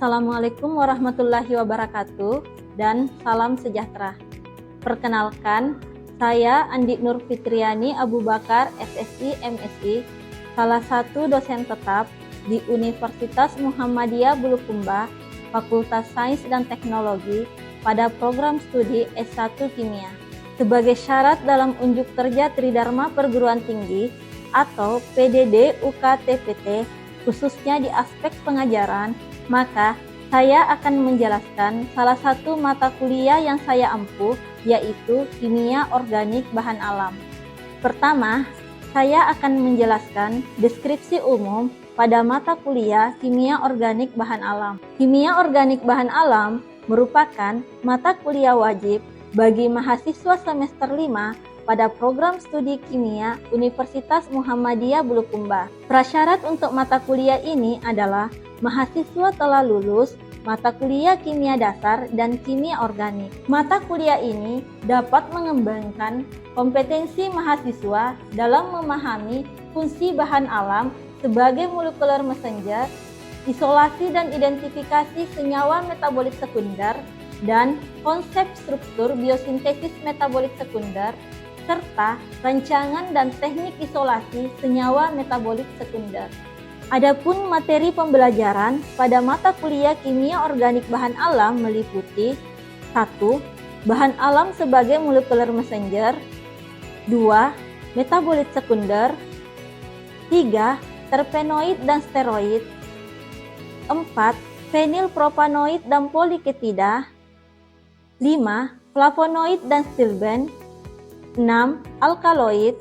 Assalamualaikum warahmatullahi wabarakatuh dan salam sejahtera. Perkenalkan, saya Andi Nur Fitriani Abu Bakar, SSI, MSI, salah satu dosen tetap di Universitas Muhammadiyah Bulukumba, Fakultas Sains dan Teknologi pada program studi S1 Kimia. Sebagai syarat dalam unjuk kerja Tridharma Perguruan Tinggi atau PDD UKTPT, khususnya di aspek pengajaran, maka saya akan menjelaskan salah satu mata kuliah yang saya ampuh, yaitu Kimia Organik Bahan Alam. Pertama, saya akan menjelaskan deskripsi umum pada mata kuliah Kimia Organik Bahan Alam. Kimia Organik Bahan Alam merupakan mata kuliah wajib bagi mahasiswa semester 5 pada program studi kimia Universitas Muhammadiyah Bulukumba. Prasyarat untuk mata kuliah ini adalah mahasiswa telah lulus mata kuliah kimia dasar dan kimia organik. Mata kuliah ini dapat mengembangkan kompetensi mahasiswa dalam memahami fungsi bahan alam sebagai molekular messenger, isolasi dan identifikasi senyawa metabolit sekunder, dan konsep struktur biosintesis metabolit sekunder, serta rancangan dan teknik isolasi senyawa metabolit sekunder. Adapun materi pembelajaran pada mata kuliah Kimia Organik Bahan Alam meliputi 1. Bahan alam sebagai molekular messenger, 2. Metabolit sekunder, 3. Terpenoid dan steroid, 4. Fenilpropanoid dan poliketida, 5. Flavonoid dan stilben, 6. Alkaloid,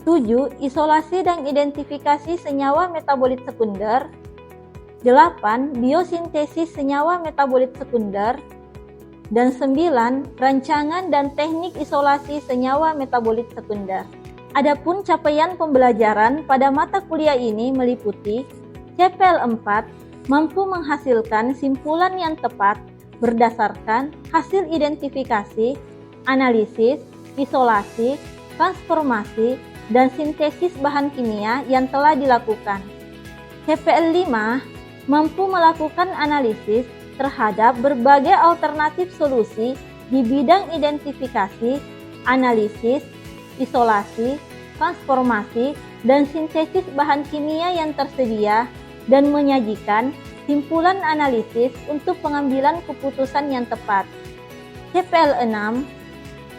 7. Isolasi dan identifikasi senyawa metabolit sekunder, 8. Biosintesis senyawa metabolit sekunder, dan 9. Rancangan dan teknik isolasi senyawa metabolit sekunder. Adapun capaian pembelajaran pada mata kuliah ini meliputi CPL 4 mampu menghasilkan simpulan yang tepat berdasarkan hasil identifikasi, analisis, isolasi, transformasi, dan sintesis bahan kimia yang telah dilakukan. CPL 5 mampu melakukan analisis terhadap berbagai alternatif solusi di bidang identifikasi, analisis, isolasi, transformasi, dan sintesis bahan kimia yang tersedia dan menyajikan simpulan analisis untuk pengambilan keputusan yang tepat. CPL 6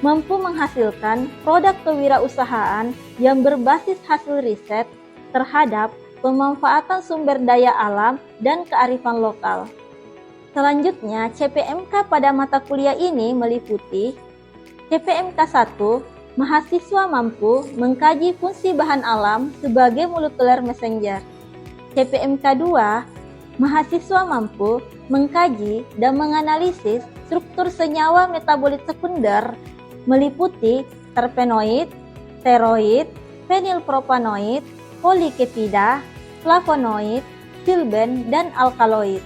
mampu menghasilkan produk kewirausahaan yang berbasis hasil riset terhadap pemanfaatan sumber daya alam dan kearifan lokal. Selanjutnya, CPMK pada mata kuliah ini meliputi CPMK 1, mahasiswa mampu mengkaji fungsi bahan alam sebagai molekular messenger. CPMK 2, mahasiswa mampu mengkaji dan menganalisis struktur senyawa metabolit sekunder meliputi terpenoid, steroid, fenilpropanoid, poliketida, flavonoid, stilben, dan alkaloid.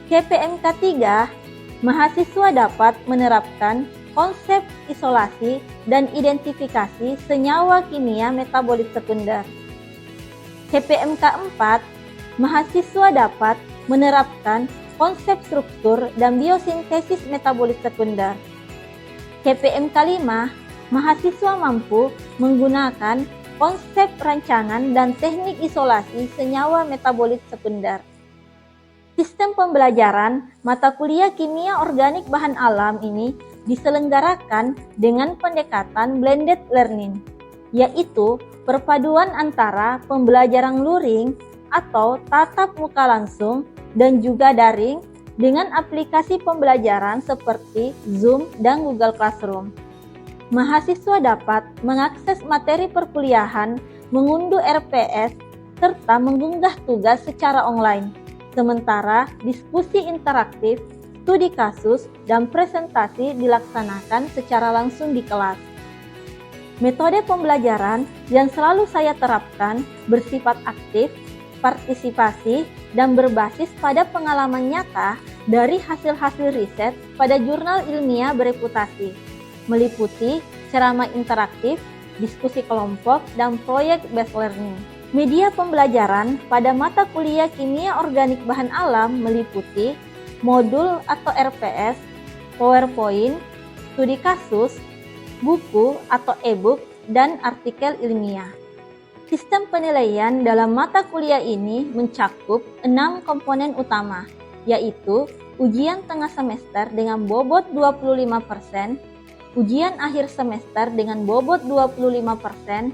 CPMK 3, mahasiswa dapat menerapkan konsep isolasi dan identifikasi senyawa kimia metabolit sekunder. CPMK 4, mahasiswa dapat menerapkan konsep struktur dan biosintesis metabolit sekunder. CPMK 5, mahasiswa mampu menggunakan konsep rancangan dan teknik isolasi senyawa metabolit sekunder. Sistem pembelajaran mata kuliah Kimia Organik Bahan Alam ini diselenggarakan dengan pendekatan blended learning, yaitu perpaduan antara pembelajaran luring atau tatap muka langsung dan juga daring dengan aplikasi pembelajaran seperti Zoom dan Google Classroom. Mahasiswa dapat mengakses materi perkuliahan, mengunduh RPS, serta mengunggah tugas secara online. Sementara diskusi interaktif, studi kasus, dan presentasi dilaksanakan secara langsung di kelas. Metode pembelajaran yang selalu saya terapkan bersifat aktif, partisipasi, dan berbasis pada pengalaman nyata dari hasil-hasil riset pada jurnal ilmiah bereputasi, meliputi ceramah interaktif, diskusi kelompok, dan proyek based learning. Media pembelajaran pada mata kuliah kimia organik bahan alam meliputi modul atau RPS, PowerPoint, studi kasus, buku atau e-book, dan artikel ilmiah. Sistem penilaian dalam mata kuliah ini mencakup 6 komponen utama, yaitu ujian tengah semester dengan bobot 25%, ujian akhir semester dengan bobot 25%,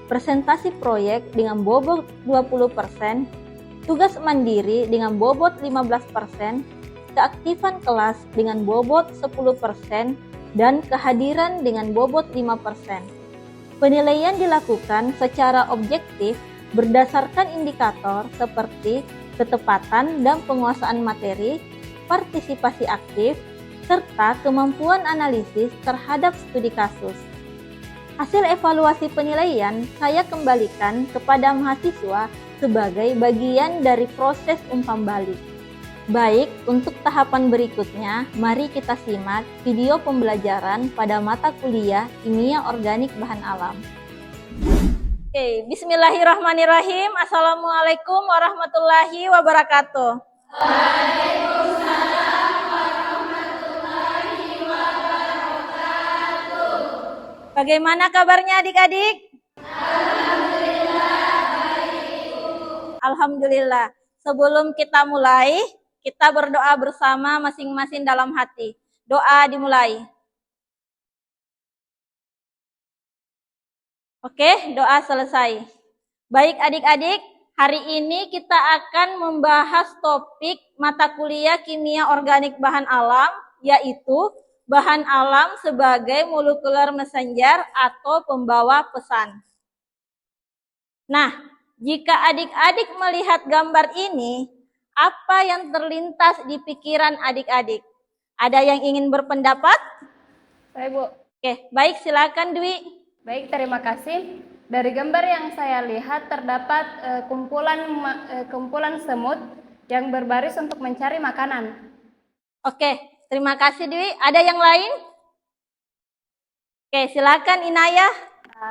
presentasi proyek dengan bobot 20%, tugas mandiri dengan bobot 15%, keaktifan kelas dengan bobot 10%, dan kehadiran dengan bobot 5%. Penilaian dilakukan secara objektif berdasarkan indikator seperti ketepatan dan penguasaan materi, partisipasi aktif, serta kemampuan analisis terhadap studi kasus. Hasil evaluasi penilaian saya kembalikan kepada mahasiswa sebagai bagian dari proses umpan balik. Baik, untuk tahapan berikutnya, mari kita simak video pembelajaran pada mata kuliah Kimia Organik Bahan Alam. Oke, bismillahirrahmanirrahim. Assalamualaikum warahmatullahi wabarakatuh. Waalaikumsalam warahmatullahi wabarakatuh. Bagaimana kabarnya adik-adik? Alhamdulillah, baik Ibu. Alhamdulillah. Sebelum kita mulai, kita berdoa bersama masing-masing dalam hati. Doa dimulai. Oke, doa selesai. Baik adik-adik, hari ini kita akan membahas topik mata kuliah Kimia Organik Bahan Alam, yaitu bahan alam sebagai molecular messenger atau pembawa pesan. Nah, jika adik-adik melihat gambar ini, apa yang terlintas di pikiran adik-adik? Ada yang ingin berpendapat? Saya, Bu. Oke, baik, silakan Dwi. Baik, terima kasih. Dari gambar yang saya lihat terdapat kumpulan semut yang berbaris untuk mencari makanan. Oke, terima kasih Dwi. Ada yang lain? Oke, silakan Inayah.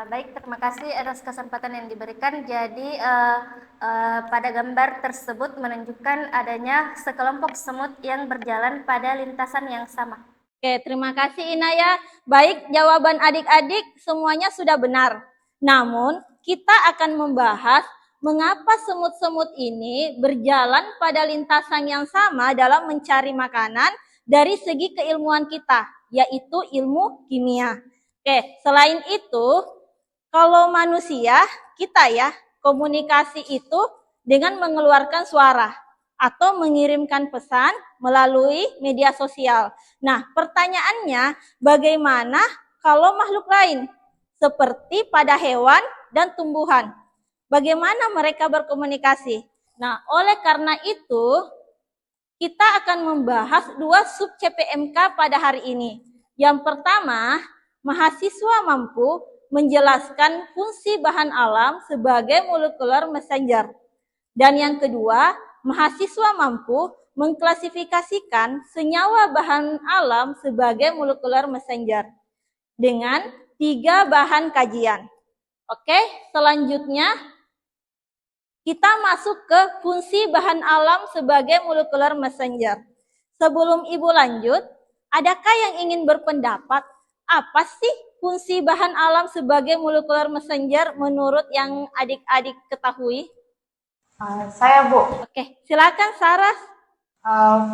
Baik, terima kasih atas kesempatan yang diberikan. Jadi pada gambar tersebut menunjukkan adanya sekelompok semut yang berjalan pada lintasan yang sama. Oke, terima kasih Inayah. Baik, jawaban adik-adik semuanya sudah benar. Namun, kita akan membahas mengapa semut-semut ini berjalan pada lintasan yang sama dalam mencari makanan dari segi keilmuan kita, yaitu ilmu kimia. Oke, selain itu, kalau manusia, kita ya, komunikasi itu dengan mengeluarkan suara atau mengirimkan pesan melalui media sosial. Nah, pertanyaannya, bagaimana kalau makhluk lain? Seperti pada hewan dan tumbuhan. Bagaimana mereka berkomunikasi? Nah, oleh karena itu, kita akan membahas 2 sub CPMK pada hari ini. Yang pertama, mahasiswa mampu menjelaskan fungsi bahan alam sebagai molecular messenger. Dan yang kedua, mahasiswa mampu mengklasifikasikan senyawa bahan alam sebagai molecular messenger dengan 3 bahan kajian. Oke, selanjutnya kita masuk ke fungsi bahan alam sebagai molecular messenger. Sebelum Ibu lanjut, adakah yang ingin berpendapat apa sih fungsi bahan alam sebagai molecular messenger menurut yang adik-adik ketahui? Saya, Bu. Oke, silakan Saras.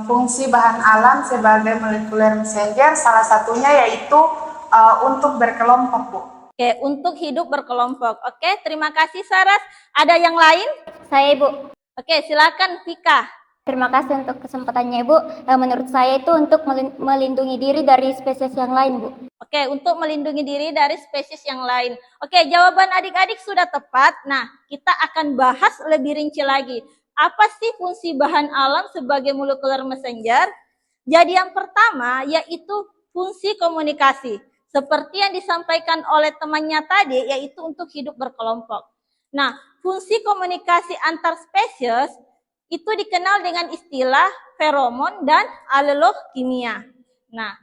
Fungsi bahan alam sebagai molecular messenger salah satunya yaitu untuk berkelompok, Bu. Oke, untuk hidup berkelompok. Oke, terima kasih Saras. Ada yang lain? Saya, Ibu. Oke, silakan Vika. Terima kasih untuk kesempatannya, Ibu. Menurut saya itu untuk melindungi diri dari spesies yang lain, Bu. Oke, untuk melindungi diri dari spesies yang lain. Oke, jawaban adik-adik sudah tepat. Nah, kita akan bahas lebih rinci lagi. apa sih fungsi bahan alam sebagai molecular messenger? Jadi yang pertama yaitu fungsi komunikasi. Seperti yang disampaikan oleh temannya tadi, yaitu untuk hidup berkelompok. Nah, fungsi komunikasi antar spesies itu dikenal dengan istilah feromon dan aleloh kimia. Nah,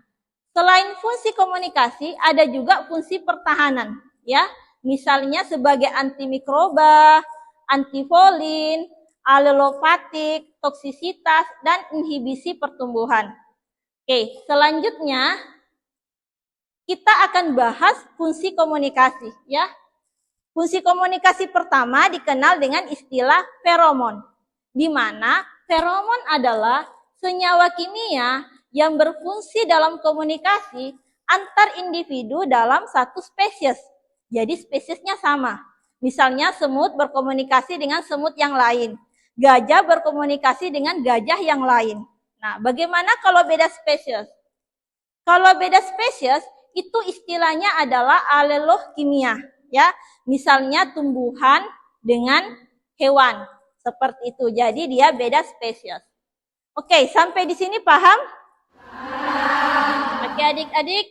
selain fungsi komunikasi, ada juga fungsi pertahanan, ya. Misalnya sebagai antimikroba, antifolin, alelopatik, toksisitas, dan inhibisi pertumbuhan. Oke, selanjutnya kita akan bahas fungsi komunikasi, ya. Fungsi komunikasi pertama dikenal dengan istilah feromon, di mana feromon adalah senyawa kimia yang berfungsi dalam komunikasi antar individu dalam satu spesies. Jadi spesiesnya sama. Misalnya semut berkomunikasi dengan semut yang lain, gajah berkomunikasi dengan gajah yang lain. Nah, bagaimana kalau beda spesies? Kalau beda spesies, itu istilahnya adalah aleloh kimia, ya. Misalnya tumbuhan dengan hewan, seperti itu. Jadi dia beda spesies. Oke, sampai di sini paham? Oke, adik-adik.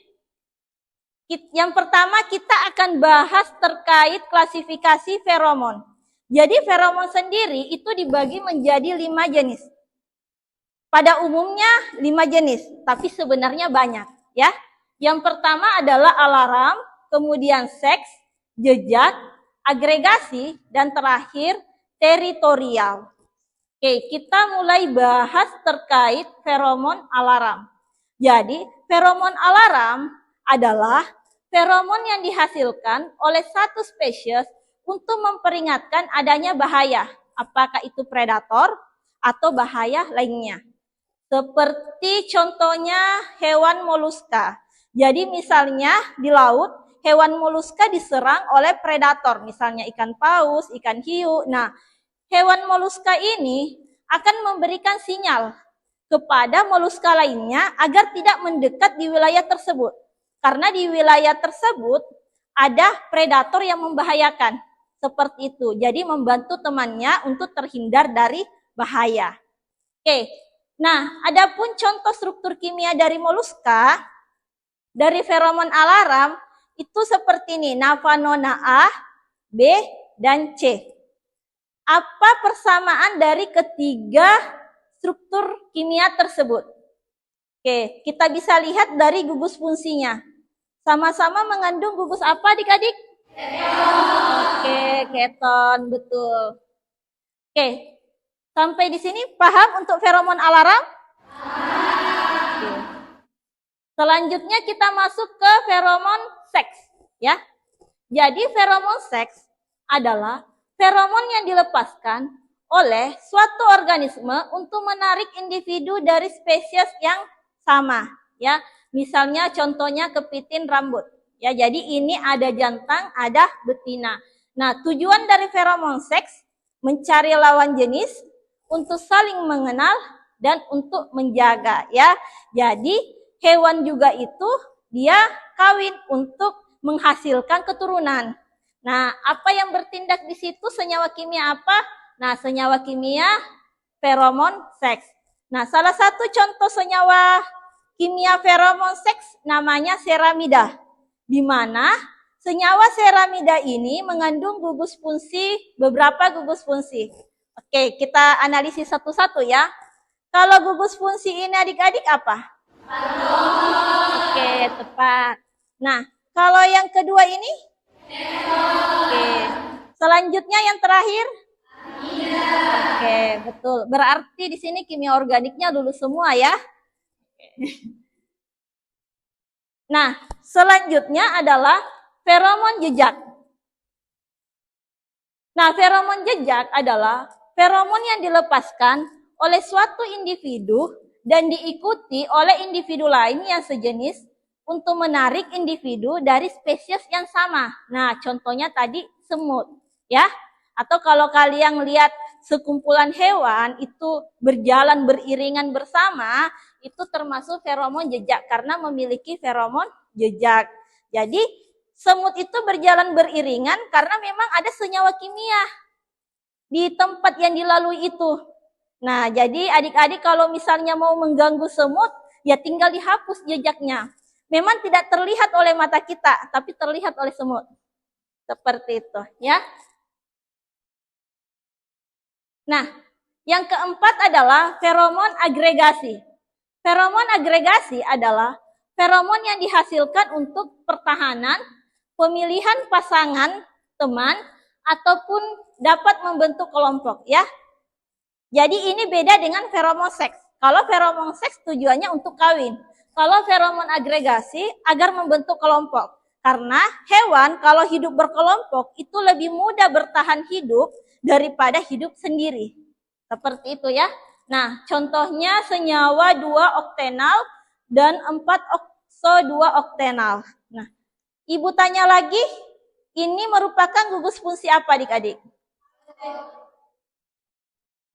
Yang pertama kita akan bahas terkait klasifikasi feromon. Jadi feromon sendiri itu dibagi menjadi 5 jenis. Pada umumnya 5 jenis, tapi sebenarnya banyak, ya. Yang pertama adalah alarm, kemudian seks, jejak, agregasi, dan terakhir teritorial. Oke, kita mulai bahas terkait feromon alarm. Jadi, feromon alarm adalah feromon yang dihasilkan oleh satu spesies untuk memperingatkan adanya bahaya, apakah itu predator atau bahaya lainnya. Seperti contohnya hewan moluska. Jadi misalnya di laut, hewan moluska diserang oleh predator, misalnya ikan paus, ikan hiu. Nah, hewan moluska ini akan memberikan sinyal kepada moluska lainnya agar tidak mendekat di wilayah tersebut. Karena di wilayah tersebut ada predator yang membahayakan. Seperti itu. Jadi membantu temannya untuk terhindar dari bahaya. Oke. Nah, adapun contoh struktur kimia dari moluska, dari feromon alarm itu seperti ini, navanona A, B, dan C. Apa persamaan dari ketiga struktur kimia tersebut? Oke, kita bisa lihat dari gugus fungsinya. Sama-sama mengandung gugus apa adik-adik? Keton. Oke, keton, betul. Oke, sampai di sini paham untuk feromon alarm? Oke. Selanjutnya kita masuk ke feromon seks, ya. Jadi feromon seks adalah feromon yang dilepaskan oleh suatu organisme untuk menarik individu dari spesies yang sama, ya. Misalnya contohnya kepiting rambut, ya. Jadi ini ada jantan, ada betina. Nah, tujuan dari feromon seks mencari lawan jenis untuk saling mengenal dan untuk menjaga, ya. Jadi hewan juga itu dia kawin untuk menghasilkan keturunan. Nah, apa yang bertindak di situ senyawa kimia apa? Nah, senyawa kimia feromon seks. Nah, salah satu contoh senyawa kimia feromon seks namanya seramida. Di mana senyawa seramida ini mengandung gugus fungsi, beberapa gugus fungsi. Oke, kita analisis satu-satu ya. Kalau gugus fungsi ini adik-adik apa? Oke, tepat. Nah, kalau yang kedua ini? Oke. Selanjutnya yang terakhir? Oke, betul. Berarti di sini kimia organiknya lulus semua ya. Nah, selanjutnya adalah feromon jejak. Nah, feromon jejak adalah feromon yang dilepaskan oleh suatu individu dan diikuti oleh individu lain yang sejenis untuk menarik individu dari spesies yang sama. Nah, contohnya tadi semut, ya. Atau kalau kalian lihat sekumpulan hewan itu berjalan beriringan bersama, itu termasuk feromon jejak karena memiliki feromon jejak. Jadi, semut itu berjalan beriringan karena memang ada senyawa kimia di tempat yang dilalui itu. Nah, jadi adik-adik kalau misalnya mau mengganggu semut, ya tinggal dihapus jejaknya. Memang tidak terlihat oleh mata kita, tapi terlihat oleh semut. Seperti itu, ya. Nah, yang keempat adalah feromon agregasi. Feromon agregasi adalah feromon yang dihasilkan untuk pertahanan, pemilihan pasangan, teman, ataupun dapat membentuk kelompok, ya. Jadi ini beda dengan feromon seks. Kalau feromon seks tujuannya untuk kawin. Kalau feromon agregasi agar membentuk kelompok. Karena hewan kalau hidup berkelompok itu lebih mudah bertahan hidup daripada hidup sendiri. Seperti itu ya. Nah, contohnya senyawa 2 oktenal dan 4 okso 2 oktenal. Nah, Ibu tanya lagi, ini merupakan gugus fungsi apa adik-adik?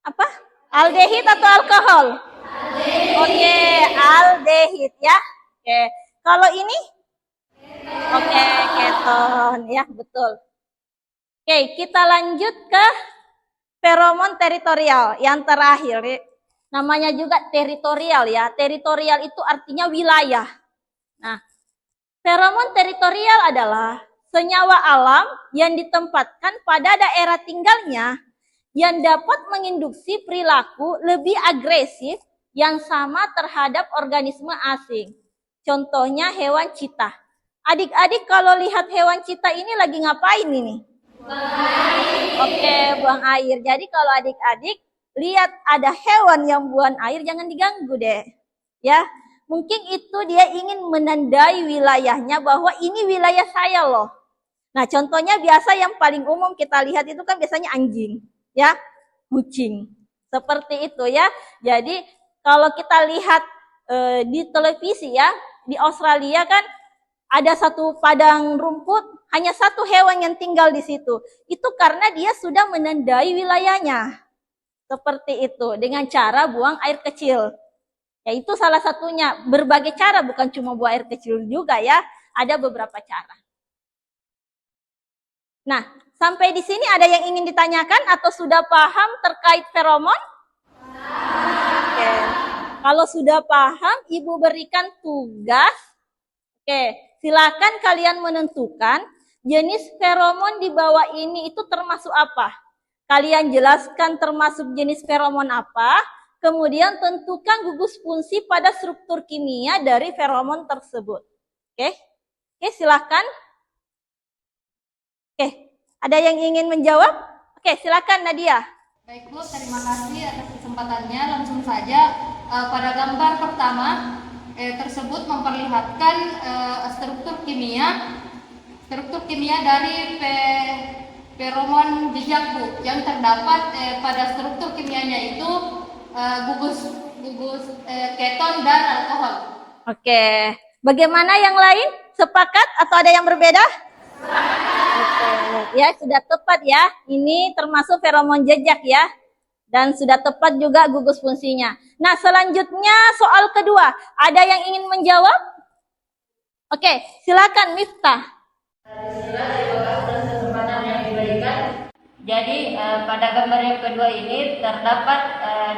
Apa? Aldehid atau alkohol? Aldehid. Oke, aldehid ya. Oke, kalau ini? Oke, keton ya, betul. Oke, kita lanjut ke feromon teritorial yang terakhir. Namanya juga teritorial ya. Teritorial itu artinya wilayah. Nah, feromon teritorial adalah senyawa alam yang ditempatkan pada daerah tinggalnya yang dapat menginduksi perilaku lebih agresif yang sama terhadap organisme asing. Contohnya hewan cheetah. Adik-adik kalau lihat hewan cheetah ini lagi ngapain ini? Buang air. Oke, buang air. Jadi kalau adik-adik lihat ada hewan yang buang air, jangan diganggu deh. Ya, mungkin itu dia ingin menandai wilayahnya bahwa ini wilayah saya loh. Nah, contohnya biasa yang paling umum kita lihat itu kan biasanya anjing. Ya, kucing. Seperti itu ya. Jadi kalau kita lihat di televisi ya, di Australia kan ada satu padang rumput, hanya satu hewan yang tinggal di situ. Itu karena dia sudah menandai wilayahnya. Seperti itu, dengan cara buang air kecil. Ya itu salah satunya, berbagai cara, bukan cuma buang air kecil juga ya. Ada beberapa cara. Nah, sampai di sini ada yang ingin ditanyakan atau sudah paham terkait feromon? Oke. Kalau sudah paham, Ibu berikan tugas. Oke, silakan kalian menentukan jenis feromon di bawah ini itu termasuk apa. Kalian jelaskan termasuk jenis feromon apa, kemudian tentukan gugus fungsi pada struktur kimia dari feromon tersebut. Oke, silakan. Oke, ada yang ingin menjawab? Oke, silakan Nadia. Baik Bu, terima kasih atas kesempatannya. Langsung saja pada gambar pertama tersebut memperlihatkan struktur kimia dari feromon jejak Bu, yang terdapat pada struktur kimianya itu gugus keton dan alkohol. Oke, bagaimana yang lain? Sepakat atau ada yang berbeda? Oke, ya sudah tepat ya. Ini termasuk feromon jejak ya. Dan sudah tepat juga gugus fungsinya. Nah, selanjutnya soal kedua. Ada yang ingin menjawab? Oke, silakan Miftah. Jadi pada gambar yang kedua ini terdapat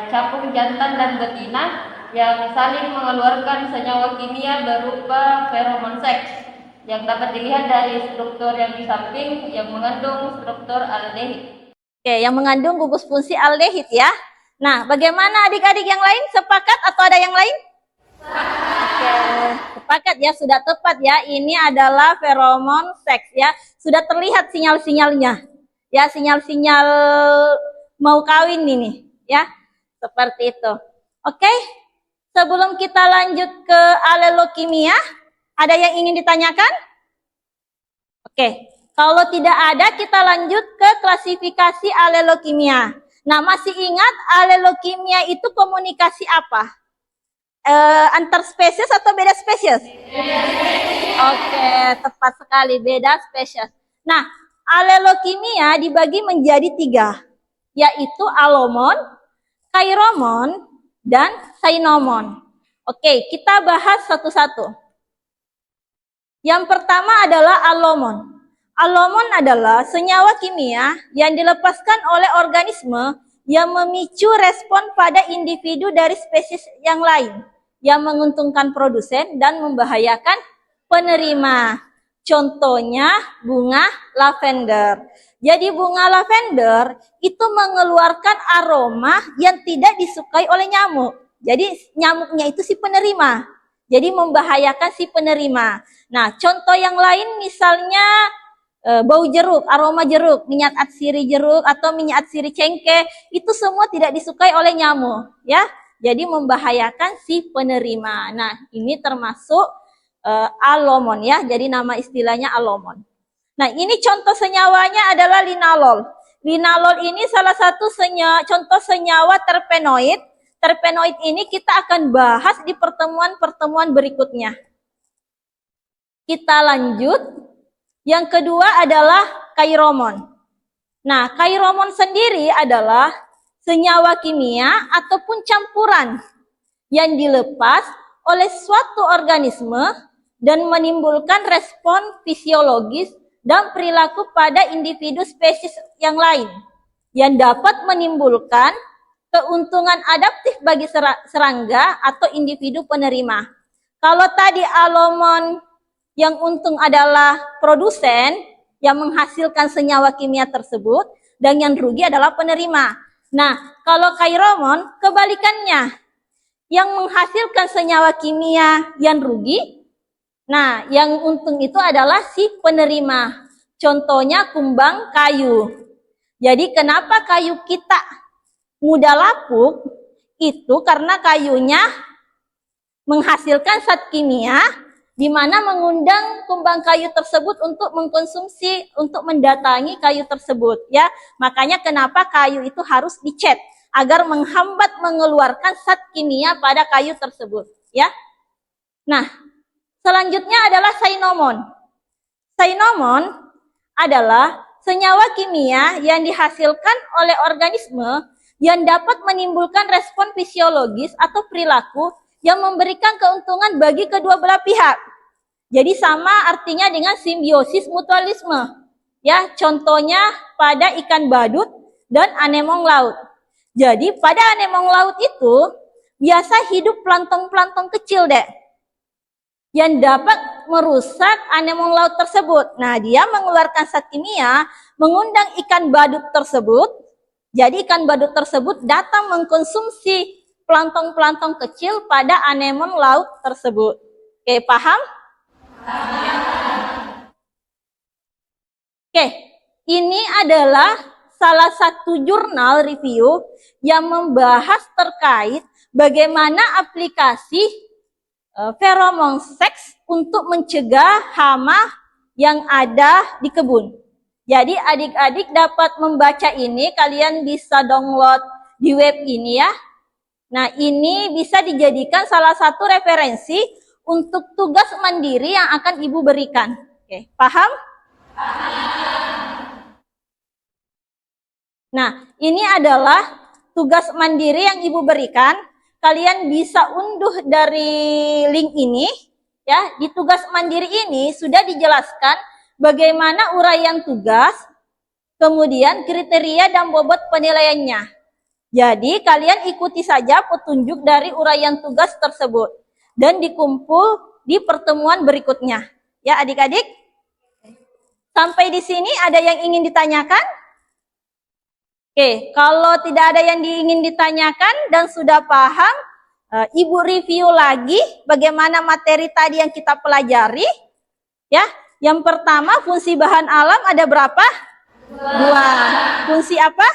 capung jantan dan betina yang saling mengeluarkan senyawa kimia berupa feromon seks yang dapat dilihat dari struktur yang di samping yang mengandung struktur aldehid. Oke, yang mengandung gugus fungsi aldehid ya. Nah, bagaimana adik-adik yang lain? Sepakat atau ada yang lain? Oke, sepakat ya, sudah tepat ya. Ini adalah feromon seks ya. Sudah terlihat sinyal-sinyalnya. Ya, sinyal-sinyal mau kawin ini ya. Seperti itu. Oke, sebelum kita lanjut ke alelokimia, ada yang ingin ditanyakan? Oke. Kalau tidak ada, kita lanjut ke klasifikasi alelokimia. Nah, masih ingat alelokimia itu komunikasi apa? Antar spesies atau beda spesies? Oke, tepat sekali, beda spesies. Nah, alelokimia dibagi menjadi 3, yaitu alomon, kairomon, dan sainomon. Oke, kita bahas satu-satu. Yang pertama adalah alomon. Alomon adalah senyawa kimia yang dilepaskan oleh organisme yang memicu respon pada individu dari spesies yang lain, yang menguntungkan produsen dan membahayakan penerima. Contohnya bunga lavender. Jadi bunga lavender itu mengeluarkan aroma yang tidak disukai oleh nyamuk. Jadi nyamuknya itu si penerima. Jadi membahayakan si penerima. Nah, contoh yang lain misalnya bau jeruk, aroma jeruk, minyak atsiri jeruk atau minyak atsiri cengkeh, itu semua tidak disukai oleh nyamuk, ya. Jadi membahayakan si penerima. Nah, ini termasuk alomon ya. Jadi nama istilahnya alomon. Nah, ini contoh senyawanya adalah linalol. Linalol ini salah satu contoh senyawa terpenoid. Terpenoid ini kita akan bahas di pertemuan-pertemuan berikutnya. Kita lanjut. Yang kedua adalah kairomon. Nah, kairomon sendiri adalah senyawa kimia ataupun campuran yang dilepas oleh suatu organisme dan menimbulkan respon fisiologis dan perilaku pada individu spesies yang lain yang dapat menimbulkan keuntungan adaptif bagi serangga atau individu penerima. Kalau tadi alomon yang untung adalah produsen yang menghasilkan senyawa kimia tersebut dan yang rugi adalah penerima. Nah, kalau kairomon kebalikannya. Yang menghasilkan senyawa kimia yang rugi, nah yang untung itu adalah si penerima. Contohnya kumbang kayu. Jadi kenapa kayu kita mudah lapuk? Itu karena kayunya menghasilkan zat kimia di mana mengundang kumbang kayu tersebut untuk mengkonsumsi, untuk mendatangi kayu tersebut, ya. Makanya kenapa kayu itu harus dicet agar menghambat mengeluarkan zat kimia pada kayu tersebut, ya. Nah, selanjutnya adalah sainomon. Sainomon adalah senyawa kimia yang dihasilkan oleh organisme yang dapat menimbulkan respon fisiologis atau perilaku yang memberikan keuntungan bagi kedua belah pihak. Jadi sama artinya dengan simbiosis mutualisme. Ya, contohnya pada ikan badut dan anemong laut. Jadi pada anemong laut itu biasa hidup plankton-plankton kecil, Dek, yang dapat merusak anemong laut tersebut. Nah, dia mengeluarkan zat kimia, mengundang ikan badut tersebut. Jadi ikan badut tersebut datang mengkonsumsi plankton-plankton kecil pada anemon laut tersebut. Oke, paham? Oke, ini adalah salah satu jurnal review yang membahas terkait bagaimana aplikasi feromon seks untuk mencegah hama yang ada di kebun. Jadi adik-adik dapat membaca ini, kalian bisa download di web ini ya. Nah, ini bisa dijadikan salah satu referensi untuk tugas mandiri yang akan Ibu berikan. Oke, paham? Nah, ini adalah tugas mandiri yang Ibu berikan. Kalian bisa unduh dari link ini. Ya, di tugas mandiri ini sudah dijelaskan bagaimana uraian tugas, kemudian kriteria dan bobot penilaiannya. Jadi, kalian ikuti saja petunjuk dari uraian tugas tersebut dan dikumpul di pertemuan berikutnya. Ya, adik-adik. Sampai di sini ada yang ingin ditanyakan? Oke, kalau tidak ada yang ingin ditanyakan dan sudah paham, Ibu review lagi bagaimana materi tadi yang kita pelajari. Ya, yang pertama fungsi bahan alam ada berapa? 2. Fungsi apa?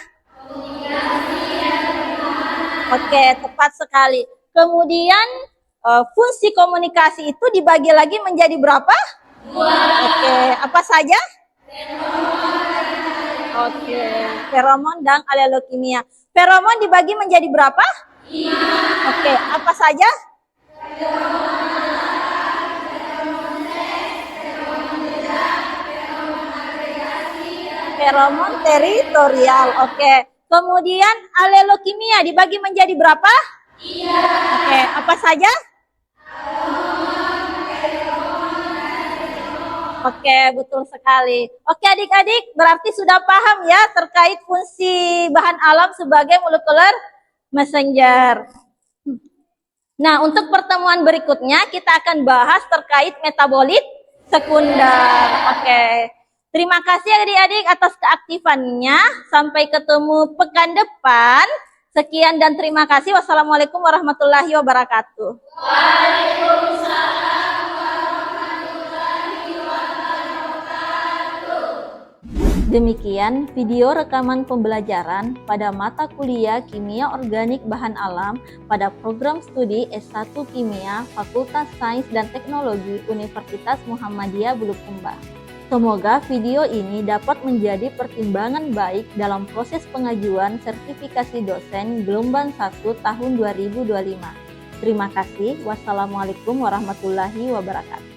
Oke, tepat sekali. Kemudian fungsi komunikasi itu dibagi lagi menjadi berapa? 2. Oke, apa saja? Oke, feromon dan alelokimia. Feromon dibagi menjadi berapa? 5. Oke, apa saja? Feromon teritorial. Oke. Kemudian alelokimia dibagi menjadi berapa? 3. Oke, apa saja? Oke, betul sekali. Oke adik-adik, berarti sudah paham ya terkait fungsi bahan alam sebagai molekular messenger. Nah, untuk pertemuan berikutnya kita akan bahas terkait metabolit sekunder. Oke. Terima kasih adik-adik atas keaktifannya. Sampai ketemu pekan depan. Sekian dan terima kasih. Wassalamualaikum warahmatullahi wabarakatuh. Demikian video rekaman pembelajaran pada mata kuliah Kimia Organik Bahan Alam pada program studi S1 Kimia Fakultas Sains dan Teknologi Universitas Muhammadiyah Bulukumba. Semoga video ini dapat menjadi pertimbangan baik dalam proses pengajuan sertifikasi dosen gelombang 1 tahun 2025. Terima kasih. Wassalamualaikum warahmatullahi wabarakatuh.